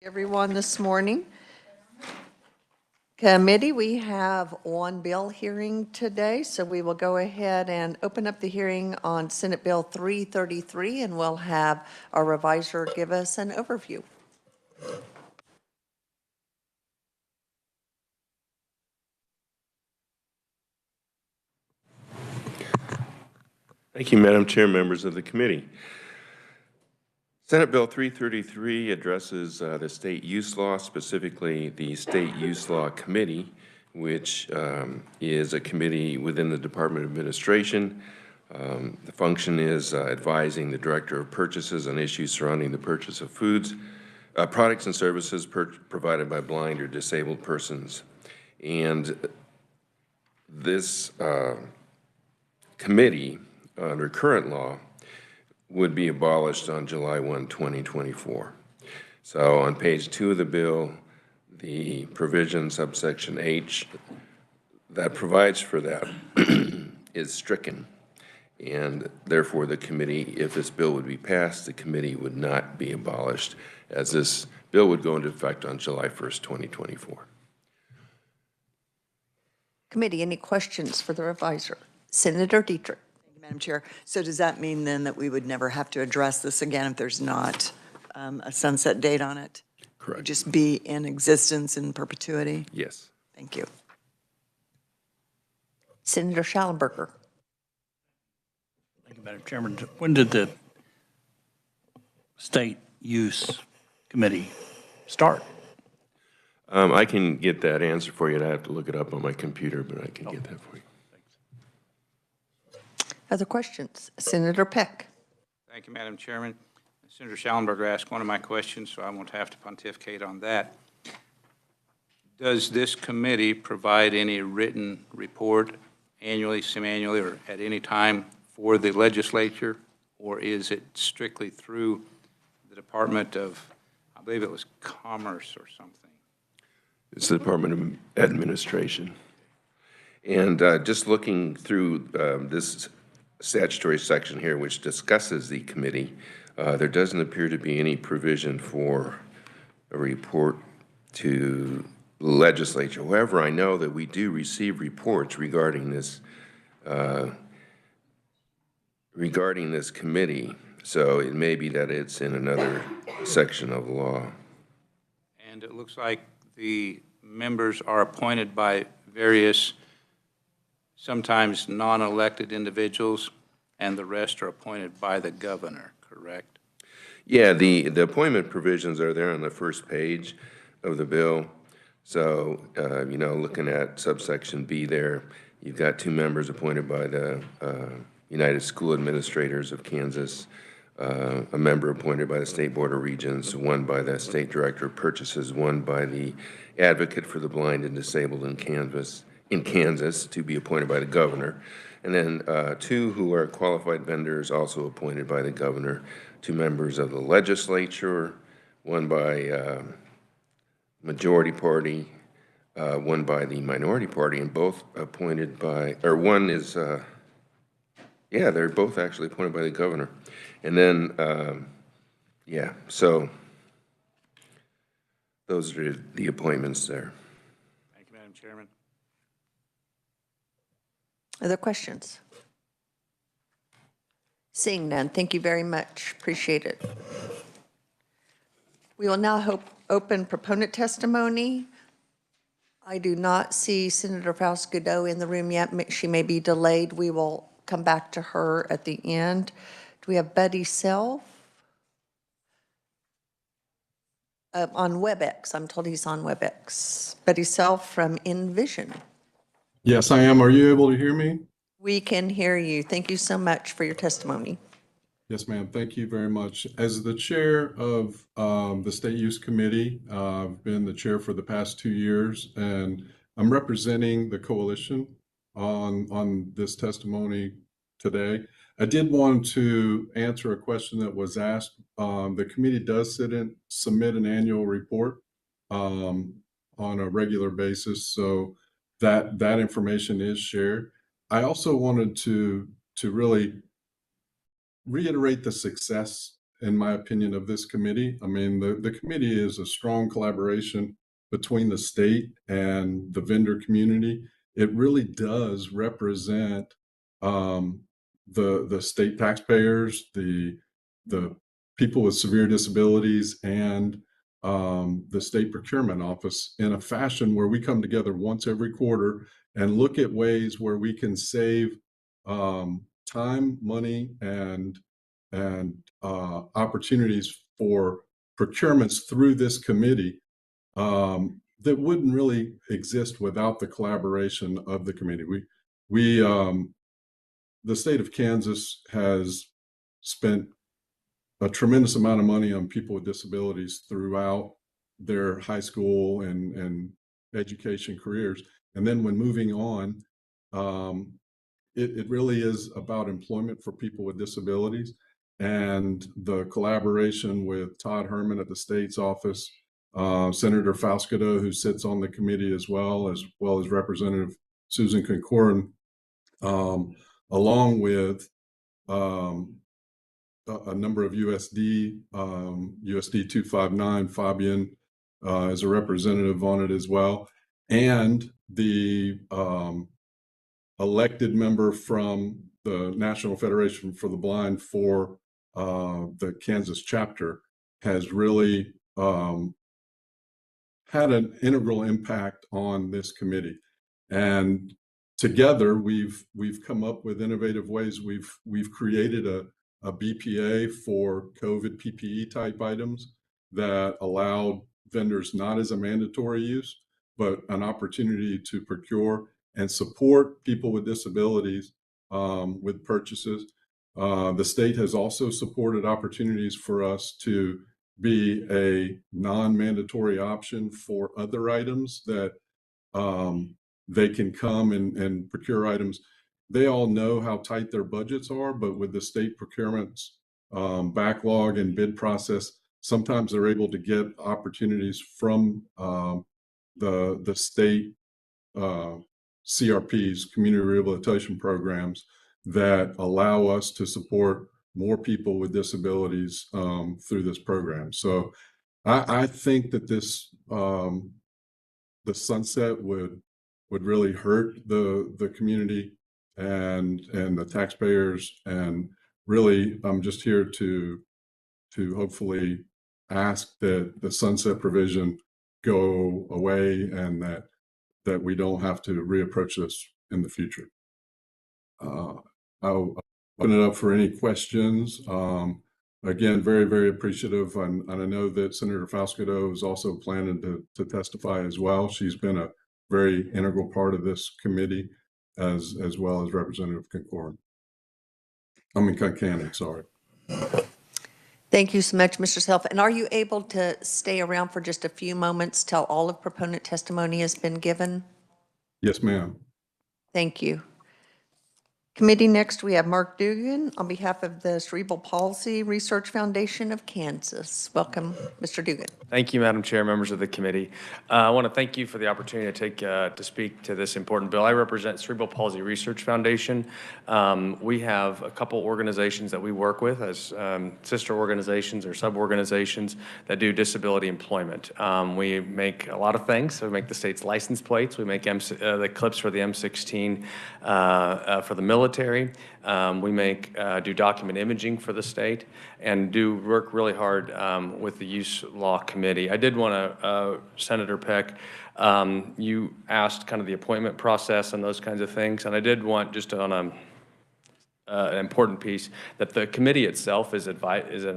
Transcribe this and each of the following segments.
Everyone this morning. Committee, we have one bill hearing today, so we will go ahead and open up the hearing on Senate Bill 333, and we'll have our reviser give us an overview. Thank you, Madam Chair, members of the committee. Senate Bill 333 addresses the state use law, specifically the State Use Law Committee, which is a committee within the Department of Administration. The function is advising the Director of Purchases on issues surrounding the purchase of foods, products and services provided by blind or disabled persons. And this committee, under current law, would be abolished on July 1, 2024. So on page 2 of the bill, the provision subsection H that provides for that is stricken. And therefore the committee, if this bill would be passed, the committee would not be abolished, as this bill would go into effect on July 1st, 2024. Committee, any questions for the reviser? Senator Dietrich. Madam Chair, so does that mean then that we would never have to address this again if there's not a sunset date on it? Correct. It'd just be in existence in perpetuity? Yes. Thank you. Senator Schallenberger. Thank you, Madam Chairman. When did the State Use Committee start? I can get that answer for you. I have to look it up on my computer, but I can get that for you. Other questions? Senator Peck. Thank you, Madam Chairman. Senator Schallenberger asked one of my questions, so I won't have to pontificate on that. Does this committee provide any written report annually, semi-annually, or at any time for the legislature, or is it strictly through the Department of, I believe it was Commerce or something? It's the Department of Administration. And just looking through this statutory section here, which discusses the committee, there doesn't appear to be any provision for a report to the legislature. However, I know that we do receive reports regarding this committee, so it may be that it's in another section of the law. And it looks like the members are appointed by various, sometimes non-elected individuals, and the rest are appointed by the governor, correct? Yeah, the appointment provisions are there on the first page of the bill. So, looking at subsection B there, you've got 2 members appointed by the United School Administrators of Kansas, a member appointed by the State Board of Regents, 1 by the State Director of Purchases, 1 by the Advocate for the Blind and Disabled in Kansas to be appointed by the governor, and then 2 who are qualified vendors also appointed by the governor, 2 members of the legislature, 1 by majority party, 1 by the minority party, and both appointed by, or one is, they're both actually appointed by the governor. And then, so those are the appointments there. Thank you, Madam Chairman. Other questions? Seeing none, thank you very much. Appreciate it. We will now open proponent testimony. I do not see Senator Faust-Godot in the room yet. She may be delayed. We will come back to her at the end. Do we have Buddy Self? On WebEx. I'm told he's on WebEx. Buddy Self from Envision. Yes, I am. Are you able to hear me? We can hear you. Thank you so much for your testimony. Yes, ma'am. Thank you very much. As the chair of the State Use Committee, I've been the chair for the past 2 years, and I'm representing the coalition on this testimony today. I did want to answer a question that was asked. The committee does submit an annual report on a regular basis, so that information is shared. I also wanted to really reiterate the success in my opinion, of this committee. I mean, the committee is a strong collaboration between the state and the vendor community. It really does represent the state taxpayers, the people with severe disabilities, and the state procurement office in a fashion where we come together once every quarter and look at ways where we can save time, money, and opportunities for procurements through this committee that wouldn't really exist without the collaboration of the committee. The state of Kansas has spent a tremendous amount of money on people with disabilities throughout their high school and education careers. And then when moving on, it really is about employment for people with disabilities, and the collaboration with Todd Herman at the state's office, Senator Falscato, who sits on the committee as well as Representative Susan Concorin, along with a number of USD 259, Fabian is a representative on it as well, and the elected member from the National Federation for the Blind for the Kansas chapter has really had an integral impact on this committee. And together we've come up with innovative ways. We've created a BPA for COVID PPE type items that allowed vendors not as a mandatory use, but an opportunity to procure and support people with disabilities with purchases. The state has also supported opportunities for us to be a non-mandatory option for other items that they can come and procure items. They all know how tight their budgets are, but with the state procurement's backlog and bid process, sometimes they're able to get opportunities from the state CRPs, community rehabilitation programs, that allow us to support more people with disabilities through this program. So I think that this the sunset would really hurt the community and the taxpayers. And really, I'm just here to hopefully ask that the sunset provision go away and that we don't have to reapproach this in the future. I'll open it up for any questions. Again, very, very appreciative. And I know that Senator Falscato is also planning to testify as well. She's been a very integral part of this committee, as well as Representative Concanon, sorry. Thank you so much, Mr. Self. And are you able to stay around for just a few moments till all of proponent testimony has been given? Yes, ma'am. Thank you. Committee, next we have Mark Dugan on behalf of the Cerebral Palsy Research Foundation of Kansas. Welcome, Mr. Dugan. Thank you, Madam Chair, members of the committee. I want to thank you for the opportunity to speak to this important bill. I represent Cerebral Palsy Research Foundation. We have a couple organizations that we work with as sister organizations or sub-organizations that do disability employment. We make a lot of things. So we make the state's license plates. We make the clips for the M16 for the military. We do document imaging for the state and do work really hard with the Use Law Committee. I did want to, Senator Peck, you asked kind of the appointment process and those kinds of things, and I did want just on an important piece that the committee itself is an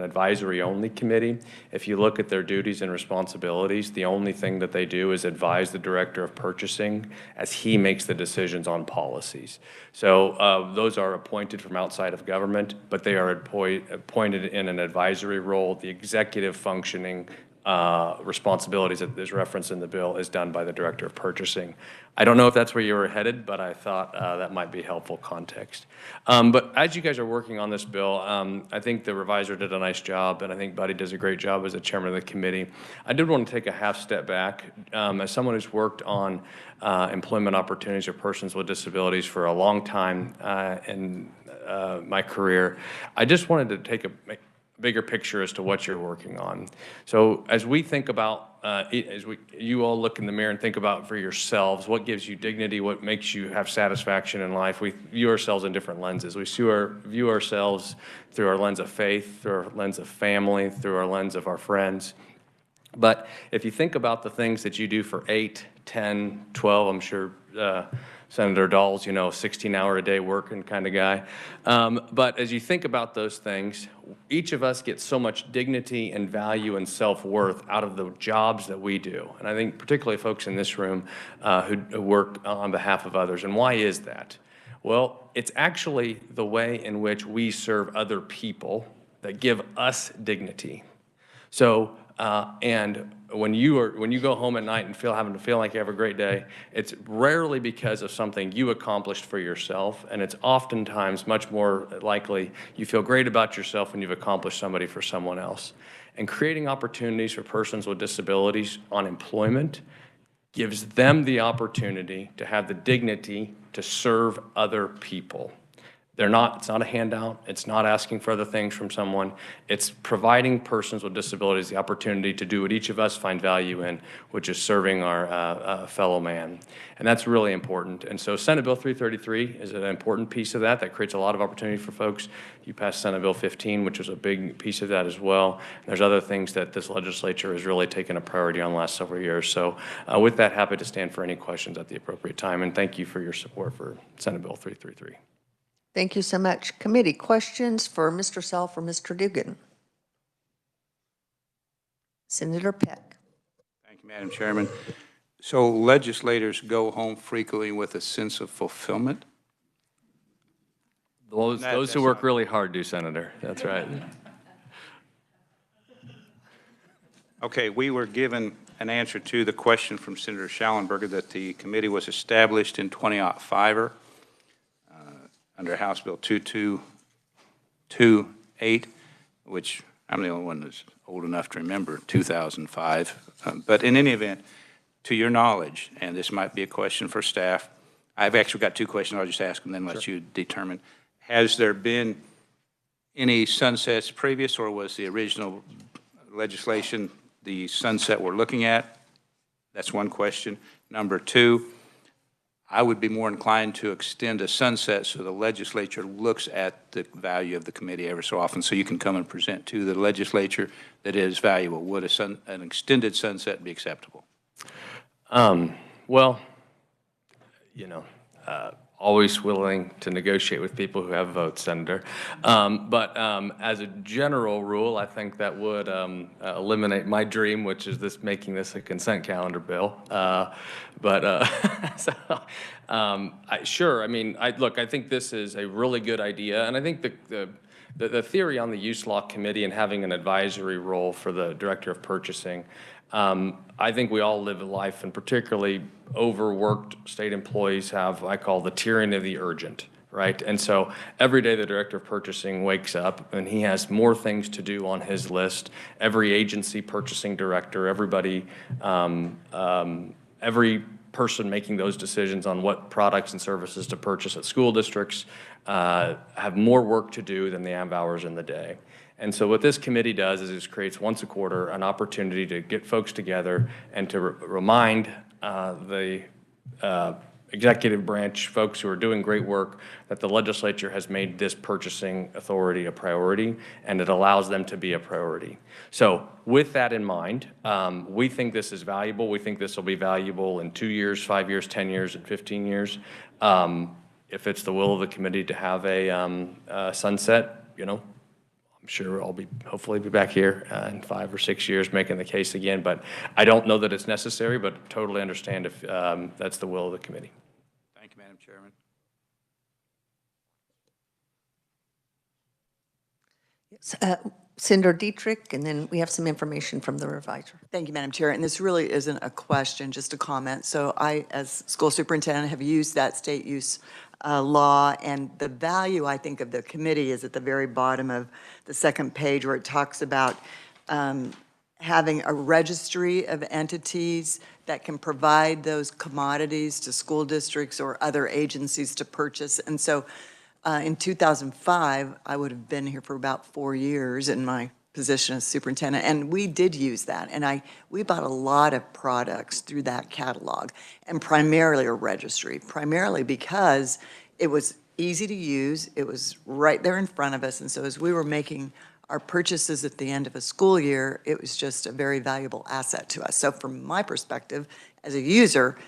advisory-only committee. If you look at their duties and responsibilities, the only thing that they do is advise the director of purchasing as he makes the decisions on policies. So those are appointed from outside of government, but they are appointed in an advisory role. The executive functioning responsibilities that is referenced in the bill is done by the director of purchasing. I don't know if that's where you were headed, but I thought that might be helpful context. But as you guys are working on this bill, I think the reviser did a nice job, and I think Buddy does a great job as the chairman of the committee. I did want to take a half step back. As someone who's worked on employment opportunities of persons with disabilities for a long time in my career, I just wanted to bigger picture as to what you're working on. So as we think about, you all look in the mirror and think about for yourselves, what gives you dignity, what makes you have satisfaction in life, we view ourselves in different lenses. We view ourselves through our lens of faith, through our lens of family, through our lens of our friends. But if you think about the things that you do for 8, 10, 12, I'm sure Senator Dahl's, 16-hour-a-day working kind of guy. But as you think about those things, each of us gets so much dignity and value and self-worth out of the jobs that we do. And I think particularly folks in this room who work on behalf of others. And why is that? Well, it's actually the way in which we serve other people that give us dignity. So, and when you go home at night and having to feel like you have a great day, it's rarely because of something you accomplished for yourself, and it's oftentimes much more likely you feel great about yourself when you've accomplished somebody for someone else. And creating opportunities for persons with disabilities on employment gives them the opportunity to have the dignity to serve other people. It's not a handout. It's not asking for other things from someone. It's providing persons with disabilities the opportunity to do what each of us find value in, which is serving our fellow man. And that's really important. And so Senate Bill 333 is an important piece of that. That creates a lot of opportunity for folks. You passed Senate Bill 15, which is a big piece of that as well. And there's other things that this legislature has really taken a priority on the last several years. So with that, happy to stand for any questions at the appropriate time. And thank you for your support for Senate Bill 333. Thank you so much. Committee questions for Mr. Self or Mr. Dugan? Senator Peck. Thank you, Madam Chairman. So legislators go home frequently with a sense of fulfillment? Those who work really hard do, Senator. That's right. Okay, we were given an answer to the question from Senator Schallenberger that the committee was established in 2005 under House Bill 2228, which I'm the only one that's old enough to remember 2005. But in any event, to your knowledge, and this might be a question for staff, I've actually got two questions. I'll just ask them, then let you determine. Has there been any sunsets previous, or was the original legislation the sunset we're looking at? That's one question. Number two, I would be more inclined to extend a sunset so the legislature looks at the value of the committee every so often, so you can come and present to the legislature that it is valuable. Would an extended sunset be acceptable? Well, always willing to negotiate with people who have votes, Senator. But as a general rule, I think that would eliminate my dream, which is making this a consent calendar bill. Sure. I mean, I think this is a really good idea, and I think the theory on the use law committee and having an advisory role for the director of purchasing. I think we all live a life, and particularly overworked state employees have, I call the tyranny of the urgent, right? And so every day the director of purchasing wakes up and he has more things to do on his list. Every agency purchasing director, everybody, every person making those decisions on what products and services to purchase at school districts have more work to do than they have hours in the day. And so what this committee does is it creates once a quarter an opportunity to get folks together and to remind the executive branch folks who are doing great work that the legislature has made this purchasing authority a priority, and it allows them to be a priority. So with that in mind, we think this is valuable. We think this will be valuable in 2 years, 5 years, 10 years, and 15 years. If it's the will of the committee to have a sunset, I'm sure I'll hopefully be back here in 5 or 6 years making the case again, but I don't know that it's necessary, but totally understand if that's the will of the committee. Thank you, Madam Chairman. Senator Dietrich, and then we have some information from the revisor. Thank you, Madam Chair. And this really isn't a question, just a comment. So I, as school superintendent, have used that state use law, and the value, I think, of the committee is at the very bottom of the second page where it talks about having a registry of entities that can provide those commodities to school districts or other agencies to purchase. And so In 2005, I would have been here for about 4 years in my position as superintendent, and we did use that. And we bought a lot of products through that catalog, and primarily a registry, primarily because it was easy to use, it was right there in front of us, and so as we were making our purchases at the end of a school year, it was just a very valuable asset to us. So from my perspective, as a user,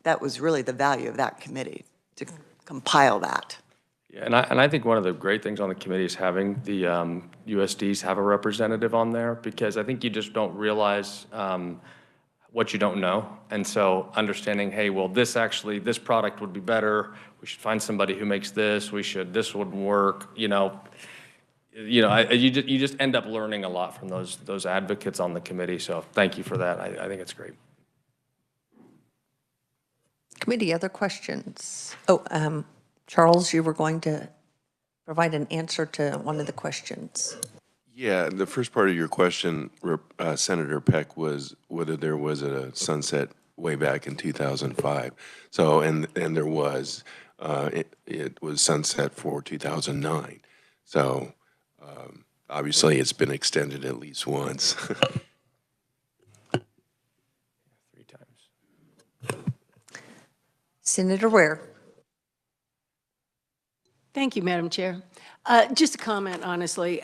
that was really the value of that committee, to compile that. Yeah, and I think one of the great things on the committee is having the USDs have a representative on there, because I think you just don't realize what you don't know. And so understanding, hey, well, this product would be better, we should find somebody who makes this, this would work, you just end up learning a lot from those advocates on the committee. So thank you for that. I think it's great. Committee, other questions? Oh, Charles, you were going to provide an answer to one of the questions. Yeah, the first part of your question, Senator Peck, was whether there was a sunset way back in 2005. So, and there was, it was sunset for 2009. So, obviously, it's been extended at least once. 3 times. Senator Ware. Thank you, Madam Chair. Just a comment, honestly.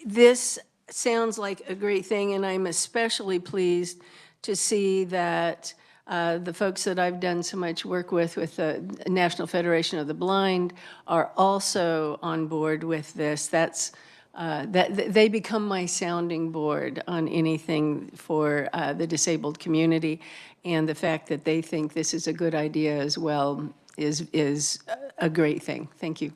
This sounds like a great thing, and I'm especially pleased to see that the folks that I've done so much work with the National Federation of the Blind, are also on board with this. They become my sounding board on anything for the disabled community, and the fact that they think this is a good idea as well is a great thing. Thank you.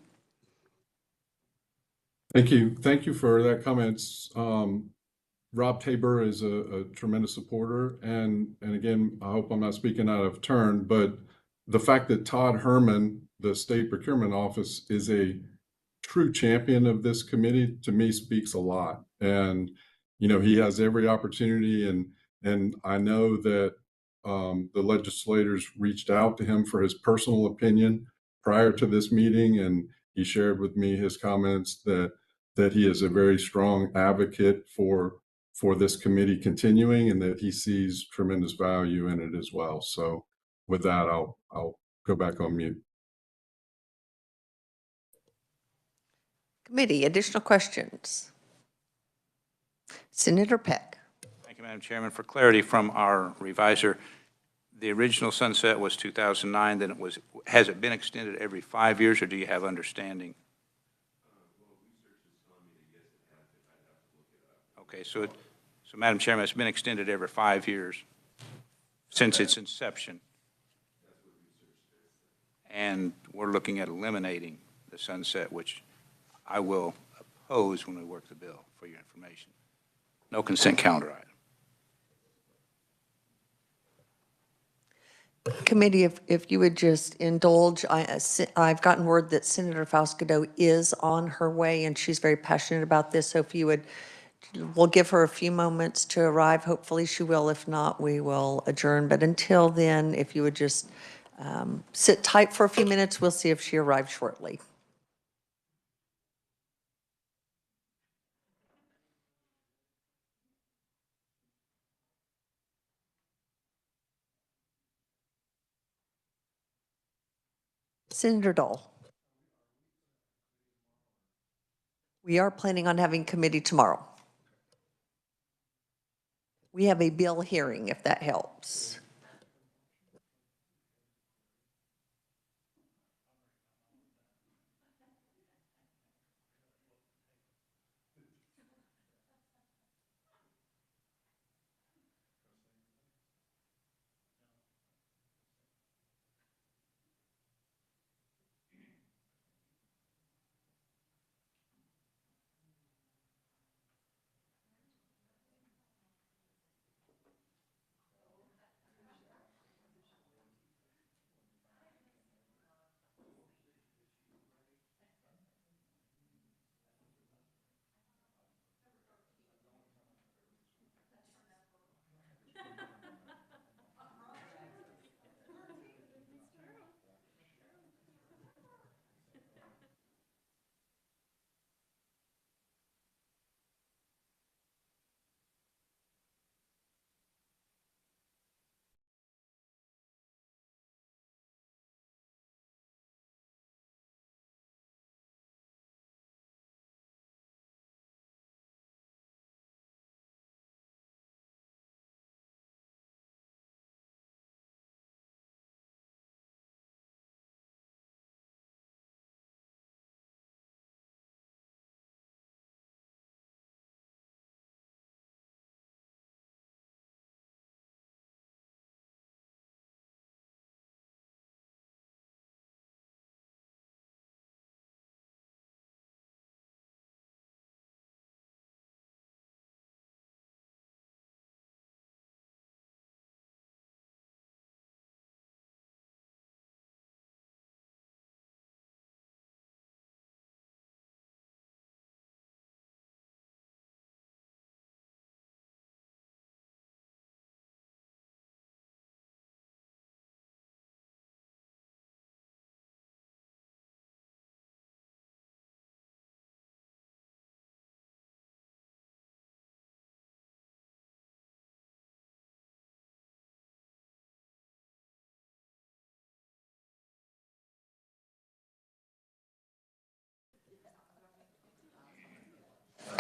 Thank you. Thank you for that comments. Rob Tabor is a tremendous supporter. And again, I hope I'm not speaking out of turn, but the fact that Todd Herman, the State Procurement Office, is a true champion of this committee, to me, speaks a lot. And, he has every opportunity. And I know that the legislators reached out to him for his personal opinion prior to this meeting. And he shared with me his comments that he is a very strong advocate for this committee continuing, and that he sees tremendous value in it as well. So with that, I'll go back on mute. Committee, additional questions? Senator Peck. Thank you, Madam Chairman. For clarity from our reviser, the original sunset was 2009, then has it been extended every 5 years, or do you have understanding? Okay, so Madam Chairman, it's been extended every 5 years since its inception. And we're looking at eliminating the sunset, which I will oppose when we work the bill, for your information. No consent calendar item. Committee, if you would just indulge, I've gotten word that Senator Faust-Godot is on her way, and she's very passionate about this. So if you would, we'll give her a few moments to arrive. Hopefully she will. If not, we will adjourn. But until then, if you would just sit tight for a few minutes, we'll see if she arrives shortly. Senator Dahl. We are planning on having committee tomorrow. We have a bill hearing, if that helps.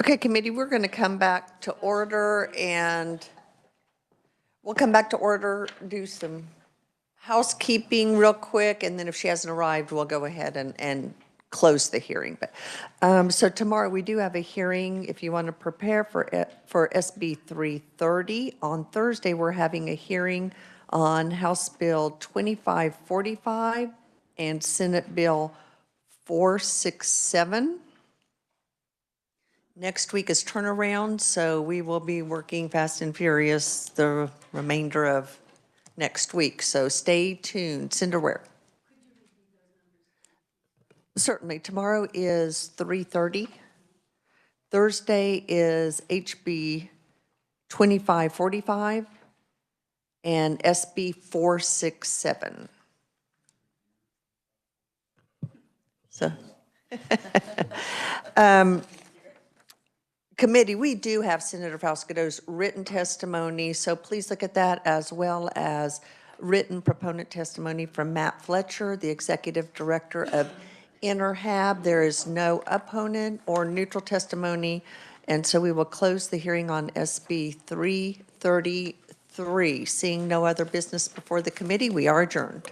Okay, committee, we're going to come back to order, and we'll come back to order, do some housekeeping real quick, and then if she hasn't arrived, we'll go ahead and close the hearing. But, so tomorrow, we do have a hearing, if you want to prepare for SB 330. On Thursday, we're having a hearing on House Bill 2545 and Senate Bill 467. Next week is turnaround, so we will be working fast and furious the remainder of next week. So stay tuned. Cinder, where? Certainly. Tomorrow is 3:30. Thursday is HB 2545 and SB 467. So. Committee, we do have Senator Falscado's written testimony, so please look at that, as well as written proponent testimony from Matt Fletcher, the Executive Director of InterHab. There is no opponent or neutral testimony, and so we will close the hearing on SB 333. Seeing no other business before the committee, we are adjourned.